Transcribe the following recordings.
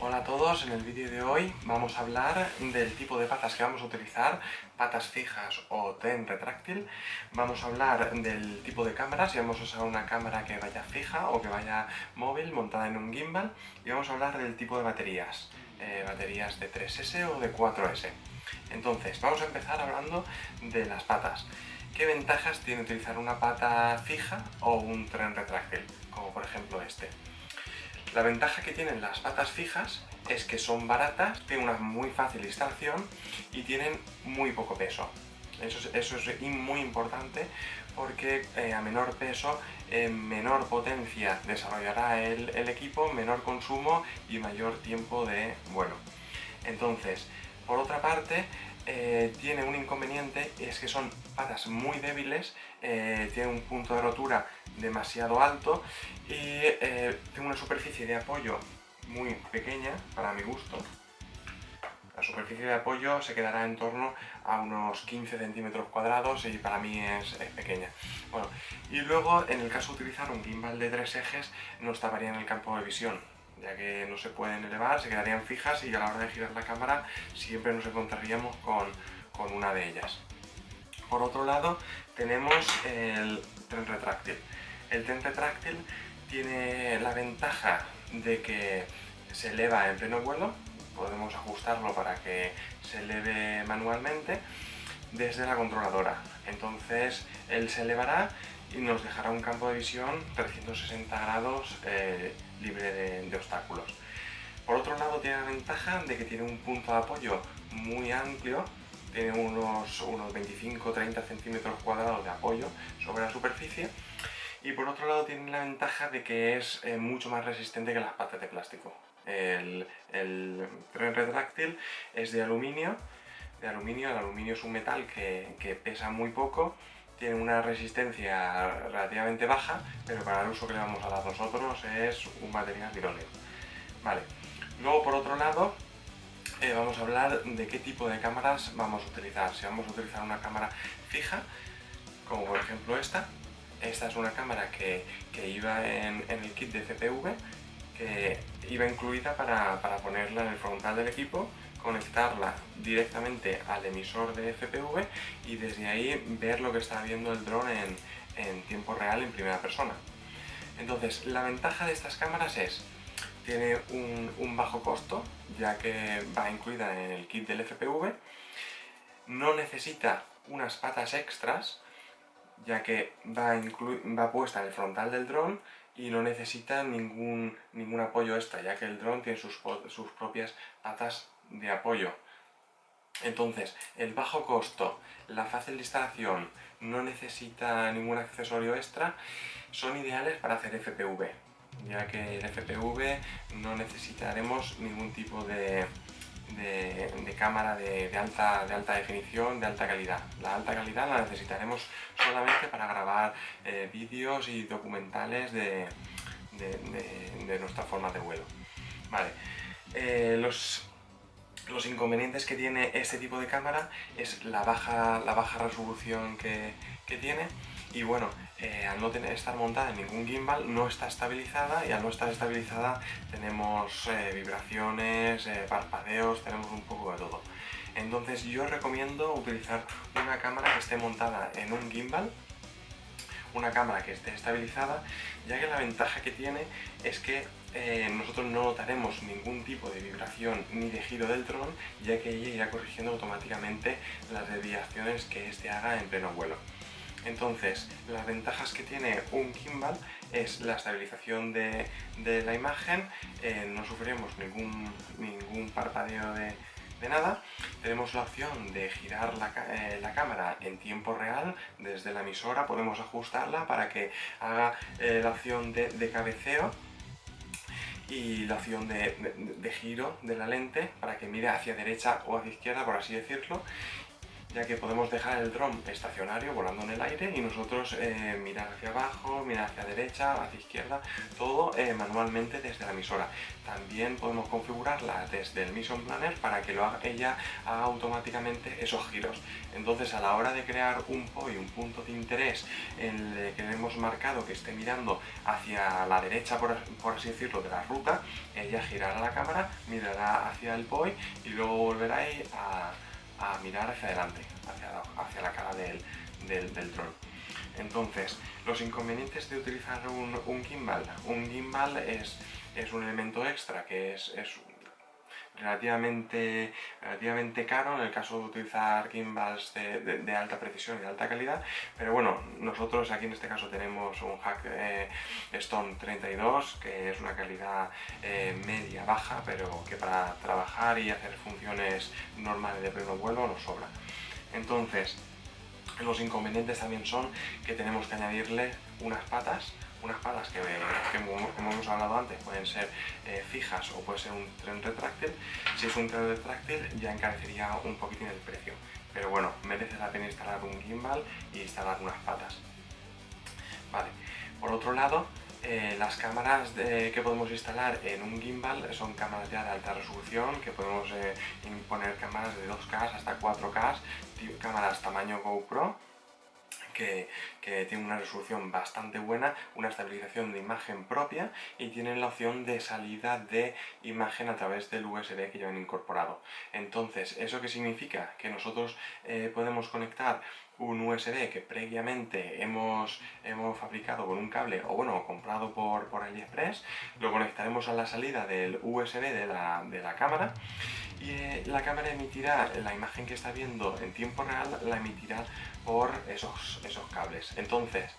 Hola a todos, en el vídeo de hoy vamos a hablar del tipo de patas que vamos a utilizar, patas fijas o tren retráctil. Vamos a hablar del tipo de cámara, si vamos a usar una cámara que vaya fija o que vaya móvil montada en un gimbal. Y vamos a hablar del tipo de baterías, baterías de 3S o de 4S. Entonces, vamos a empezar hablando de las patas. ¿Qué ventajas tiene utilizar una pata fija o un tren retráctil? Como por ejemplo este. La ventaja que tienen las patas fijas es que son baratas, tienen una muy fácil instalación y tienen muy poco peso. Eso es muy importante porque a menor peso, menor potencia desarrollará el equipo, menor consumo y mayor tiempo de vuelo. Entonces, por otra parte, tiene un inconveniente, es que son patas muy débiles, tiene un punto de rotura demasiado alto y tiene una superficie de apoyo muy pequeña para mi gusto. La superficie de apoyo se quedará en torno a unos 15 centímetros cuadrados y para mí es pequeña. Bueno, y luego en el caso de utilizar un gimbal de 3 ejes nos taparía en el campo de visión, ya que no se pueden elevar, se quedarían fijas y a la hora de girar la cámara siempre nos encontraríamos con una de ellas. Por otro lado tenemos el tren retráctil. El tren retráctil tiene la ventaja de que se eleva en pleno vuelo, podemos ajustarlo para que se eleve manualmente desde la controladora. Entonces él se elevará y nos dejará un campo de visión 360 grados libre de obstáculos. Por otro lado tiene la ventaja de que tiene un punto de apoyo muy amplio, tiene unos 25-30 centímetros cuadrados de apoyo sobre la superficie. Y por otro lado tiene la ventaja de que es mucho más resistente que las patas de plástico. El tren retráctil es de aluminio. El aluminio es un metal que pesa muy poco, tiene una resistencia relativamente baja, pero para el uso que le vamos a dar nosotros es un material idóneo. Vale. Luego, por otro lado, vamos a hablar de qué tipo de cámaras vamos a utilizar. Si vamos a utilizar una cámara fija, como por ejemplo esta es una cámara que iba en el kit de CPV, que iba incluida para ponerla en el frontal del equipo, conectarla directamente al emisor de FPV y desde ahí ver lo que está viendo el dron en tiempo real en primera persona. Entonces, la ventaja de estas cámaras es tiene un bajo costo, ya que va incluida en el kit del FPV, no necesita unas patas extras, ya que va puesta en el frontal del dron y no necesita ningún apoyo extra, ya que el dron tiene sus propias patas de apoyo. Entonces, el bajo costo, la fácil instalación, no necesita ningún accesorio extra, son ideales para hacer FPV, ya que el FPV no necesitaremos ningún tipo de cámara de alta definición, de alta calidad. La alta calidad la necesitaremos solamente para grabar vídeos y documentales de nuestra forma de vuelo. Vale. Los inconvenientes que tiene este tipo de cámara es la baja resolución que tiene y bueno, al no estar montada en ningún gimbal no está estabilizada y al no estar estabilizada tenemos vibraciones, parpadeos, tenemos un poco de todo. Entonces yo recomiendo utilizar una cámara que esté montada en un gimbal, una cámara que esté estabilizada, ya que la ventaja que tiene es que nosotros no notaremos ningún tipo de vibración ni de giro del dron, ya que ella irá corrigiendo automáticamente las desviaciones que éste haga en pleno vuelo. Entonces, las ventajas que tiene un gimbal es la estabilización de la imagen, no sufriremos ningún parpadeo de nada. Tenemos la opción de girar la cámara en tiempo real desde la emisora, podemos ajustarla para que haga la opción de cabeceo y la opción de giro de la lente para que mire hacia derecha o hacia izquierda, por así decirlo. ya que podemos dejar el dron estacionario volando en el aire y nosotros mirar hacia abajo, mirar hacia derecha, hacia izquierda, todo manualmente desde la emisora. También podemos configurarla desde el Mission Planner para que ella haga automáticamente esos giros. Entonces, a la hora de crear un POI, un punto de interés en el que hemos marcado que esté mirando hacia la derecha, por así decirlo, de la ruta, ella girará la cámara, mirará hacia el POI y luego volverá a mirar hacia adelante, hacia la cara del dron. Entonces, los inconvenientes de utilizar un gimbal. Un gimbal es un elemento extra que es relativamente caro en el caso de utilizar gimbals de alta precisión y de alta calidad, pero bueno, nosotros aquí en este caso tenemos un Hack Stone 32, que es una calidad media baja, pero que para trabajar y hacer funciones normales de pleno vuelo nos sobra. Entonces, los inconvenientes también son que tenemos que añadirle unas patas que como hemos hablado antes, pueden ser fijas o puede ser un tren retráctil. Si es un tren retráctil ya encarecería un poquitín el precio, pero bueno, merece la pena instalar un gimbal y instalar unas patas. Vale. Por otro lado, las cámaras que podemos instalar en un gimbal son cámaras ya de alta resolución, que podemos poner cámaras de 2K hasta 4K, cámaras tamaño GoPro, que tienen una resolución bastante buena, una estabilización de imagen propia y tienen la opción de salida de imagen a través del USB que llevan incorporado. Entonces, ¿eso qué significa? Que nosotros podemos conectar un USB que previamente hemos fabricado con un cable o bueno, comprado por AliExpress, lo conectaremos a la salida del USB de la cámara y la cámara emitirá la imagen que está viendo en tiempo real, la emitirá por esos cables. Entonces,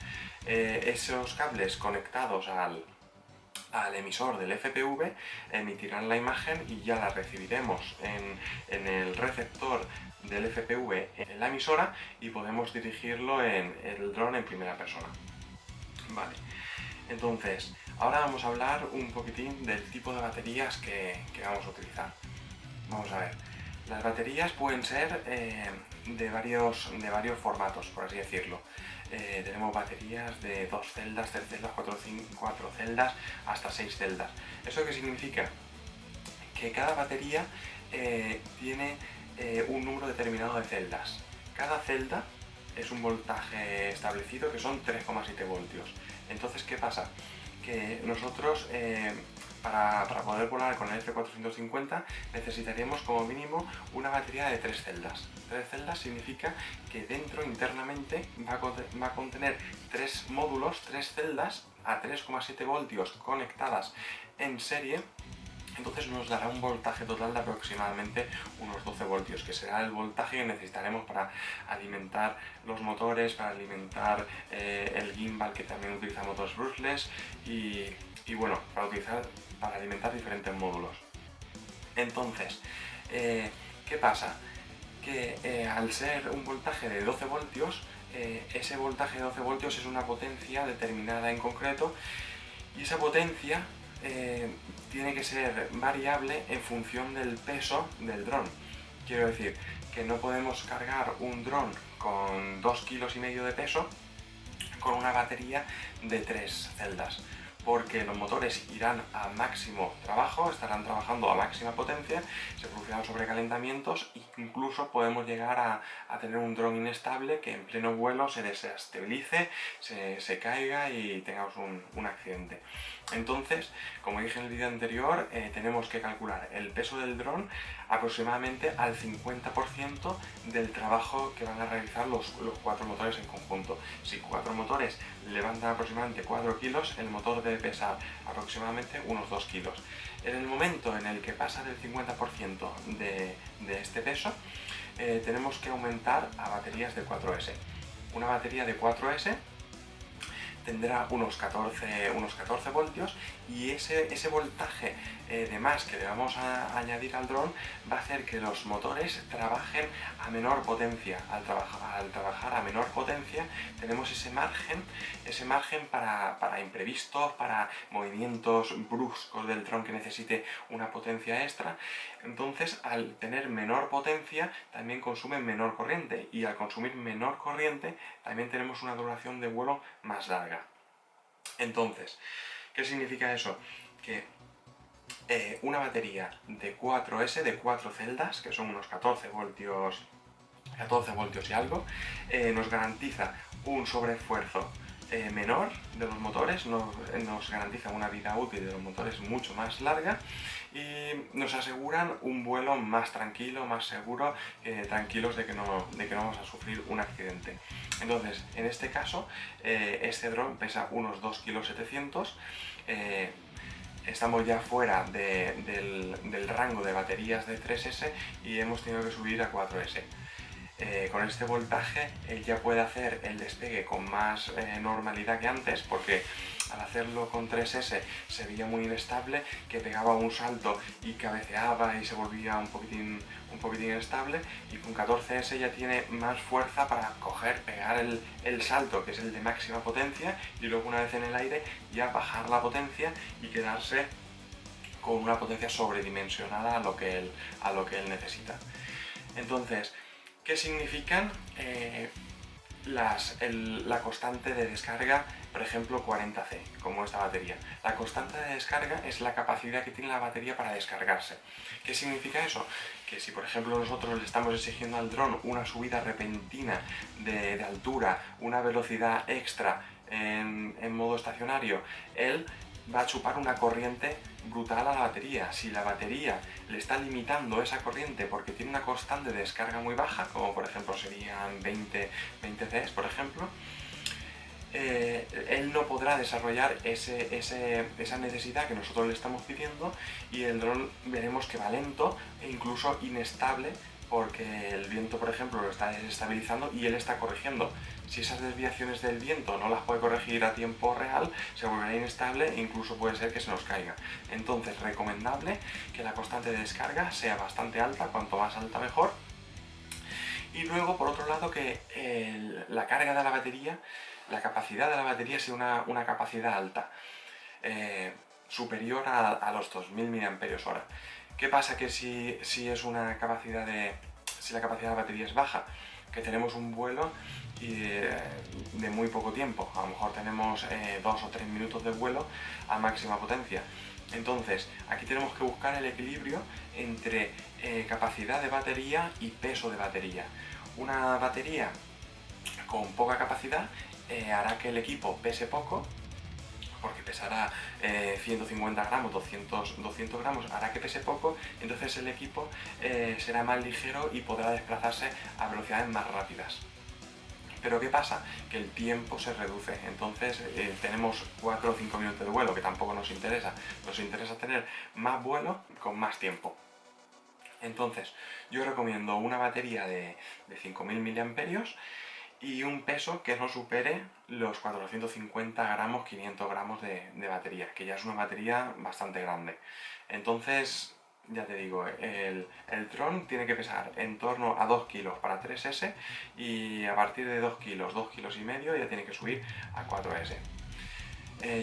esos cables conectados al emisor del FPV emitirán la imagen y ya la recibiremos en el receptor del FPV en la emisora y podemos dirigirlo en el dron en primera persona. Vale, entonces, ahora vamos a hablar un poquitín del tipo de baterías que vamos a utilizar. Vamos a ver, las baterías pueden ser de varios formatos, por así decirlo. Tenemos baterías de 2 celdas, 3 celdas, 4 celdas, hasta 6 celdas. ¿Eso qué significa? Que cada batería tiene un número determinado de celdas. Cada celda es un voltaje establecido que son 3,7 voltios. Entonces, ¿qué pasa? Que nosotros para poder volar con el F450 necesitaríamos como mínimo una batería de 3 celdas. 3 celdas significa que dentro internamente va a contener 3 módulos, 3 celdas a 3,7 voltios conectadas en serie. Entonces nos dará un voltaje total de aproximadamente unos 12 voltios, que será el voltaje que necesitaremos para alimentar los motores, para alimentar el gimbal, que también utiliza motores brushless, y bueno, para alimentar diferentes módulos. Entonces, ¿qué pasa? Que al ser un voltaje de 12 voltios, ese voltaje de 12 voltios es una potencia determinada en concreto, y esa potencia tiene que ser variable en función del peso del dron. Quiero decir que no podemos cargar un dron con 2,5 kilos de peso con una batería de 3 celdas, porque los motores irán a máximo trabajo, estarán trabajando a máxima potencia, se producirán sobrecalentamientos e incluso podemos llegar a tener un dron inestable que en pleno vuelo se desestabilice, se caiga y tengamos un accidente. Entonces, como dije en el vídeo anterior, tenemos que calcular el peso del dron aproximadamente al 50% del trabajo que van a realizar los 4 motores en conjunto. Si 4 motores levantan aproximadamente 4 kilos, el motor debe pesar aproximadamente unos 2 kilos. En el momento en el que pasa del 50% de este peso, tenemos que aumentar a baterías de 4S. Una batería de 4S tendrá unos 14 voltios, y ese voltaje de más que le vamos a añadir al dron va a hacer que los motores trabajen a menor potencia. Al trabajar a menor potencia tenemos ese margen para imprevistos, para movimientos bruscos del dron que necesite una potencia extra. Entonces, al tener menor potencia también consume menor corriente, y al consumir menor corriente también tenemos una duración de vuelo más larga. Entonces, ¿qué significa eso? Que una batería de 4S, de 4 celdas, que son unos 14 voltios y algo, nos garantiza un sobreesfuerzo menor de los motores, nos garantiza una vida útil de los motores mucho más larga, y nos aseguran un vuelo más tranquilo, más seguro, tranquilos de que no vamos a sufrir un accidente. Entonces, en este caso, este dron pesa unos 2,7 kg. Estamos ya fuera del rango de baterías de 3S y hemos tenido que subir a 4S. Con este voltaje él ya puede hacer el despegue con más normalidad que antes, porque al hacerlo con 3S se veía muy inestable, que pegaba un salto y cabeceaba y se volvía un poquitín inestable, y con 14S ya tiene más fuerza para pegar el salto, que es el de máxima potencia, y luego una vez en el aire ya bajar la potencia y quedarse con una potencia sobredimensionada a lo que él necesita. Entonces, ¿qué significan la constante de descarga, por ejemplo 40C, como esta batería? La constante de descarga es la capacidad que tiene la batería para descargarse. ¿Qué significa eso? Que si por ejemplo nosotros le estamos exigiendo al dron una subida repentina de altura, una velocidad extra en modo estacionario, él va a chupar una corriente brutal a la batería. Si la batería le está limitando esa corriente porque tiene una constante de descarga muy baja, como por ejemplo serían 20 Cs, por ejemplo, él no podrá desarrollar esa necesidad que nosotros le estamos pidiendo, y el dron veremos que va lento e incluso inestable, porque el viento, por ejemplo, lo está desestabilizando y él está corrigiendo. Si esas desviaciones del viento no las puede corregir a tiempo real, se volverá inestable e incluso puede ser que se nos caiga. Entonces, recomendable que la constante de descarga sea bastante alta, cuanto más alta mejor. Y luego, por otro lado, que la carga de la batería, la capacidad de la batería sea una capacidad alta, superior a los 2000 mAh. ¿Qué pasa? Que si la capacidad de la batería es baja, que tenemos un vuelo de muy poco tiempo, a lo mejor tenemos 2 o 3 minutos de vuelo a máxima potencia. Entonces, aquí tenemos que buscar el equilibrio entre capacidad de batería y peso de batería. Una batería con poca capacidad hará que el equipo pese poco, porque pesará 150 gramos, 200 gramos, hará que pese poco, entonces el equipo será más ligero y podrá desplazarse a velocidades más rápidas. Pero ¿qué pasa? Que el tiempo se reduce, entonces tenemos 4 o 5 minutos de vuelo, que tampoco nos interesa tener más vuelo con más tiempo. Entonces, yo recomiendo una batería de 5000 mAh y un peso que no supere los 450 gramos, 500 gramos de batería, que ya es una batería bastante grande. Entonces, ya te digo, el dron tiene que pesar en torno a 2 kilos para 3S, y a partir de 2 kilos, 2,5 kilos ya tiene que subir a 4S.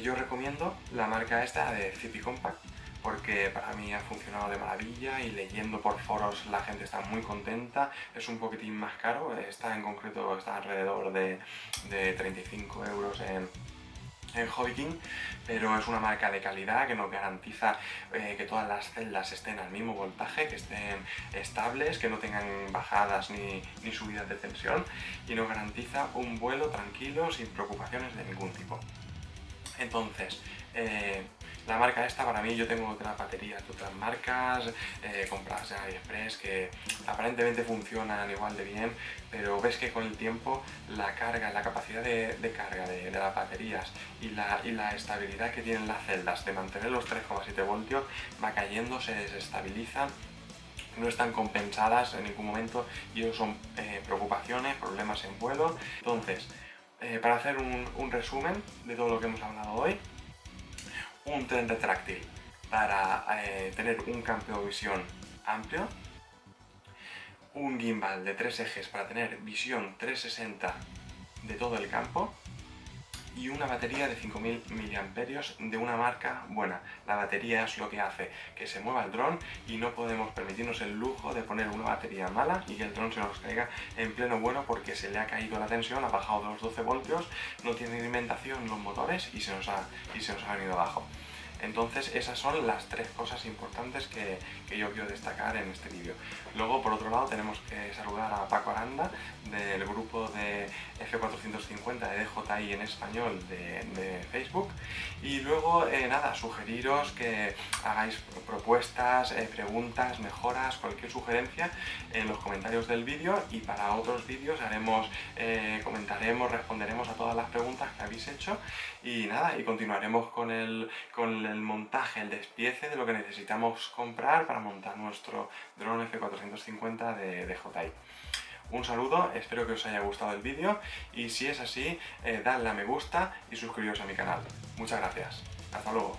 Yo recomiendo la marca esta de Zippy Compact, porque para mí ha funcionado de maravilla, y leyendo por foros la gente está muy contenta. Es un poquitín más caro, está alrededor de 35 euros en Hobby King, pero es una marca de calidad que nos garantiza que todas las celdas estén al mismo voltaje, que estén estables, que no tengan bajadas ni subidas de tensión, y nos garantiza un vuelo tranquilo sin preocupaciones de ningún tipo. Entonces, la marca esta, para mí, yo tengo otras baterías de otras marcas compradas en AliExpress que aparentemente funcionan igual de bien, pero ves que con el tiempo la capacidad de carga de las baterías y la estabilidad que tienen las celdas de mantener los 3,7 voltios va cayendo, se desestabilizan, no están compensadas en ningún momento, y eso son preocupaciones, problemas en vuelo. Entonces, para hacer un resumen de todo lo que hemos hablado hoy, un tren retráctil para tener un campo de visión amplio, un gimbal de 3 ejes para tener visión 360 de todo el campo y una batería de 5000 mAh de una marca buena. La batería es lo que hace que se mueva el dron y no podemos permitirnos el lujo de poner una batería mala y que el dron se nos caiga en pleno vuelo porque se le ha caído la tensión, ha bajado de los 12 voltios, no tiene alimentación los motores y se nos ha venido abajo. Entonces esas son las 3 cosas importantes que yo quiero destacar en este vídeo. Luego, por otro lado, tenemos que saludar a Paco Aranda del grupo de F450 de DJI en español de Facebook. Y luego, nada, sugeriros que hagáis propuestas, preguntas, mejoras, cualquier sugerencia en los comentarios del vídeo, y para otros vídeos comentaremos, responderemos a todas las preguntas que habéis hecho y nada, y continuaremos con el montaje, el despiece de lo que necesitamos comprar para montar nuestro dron F450 de DJI. Un saludo, espero que os haya gustado el vídeo y si es así, dadle a me gusta y suscribiros a mi canal. Muchas gracias. Hasta luego.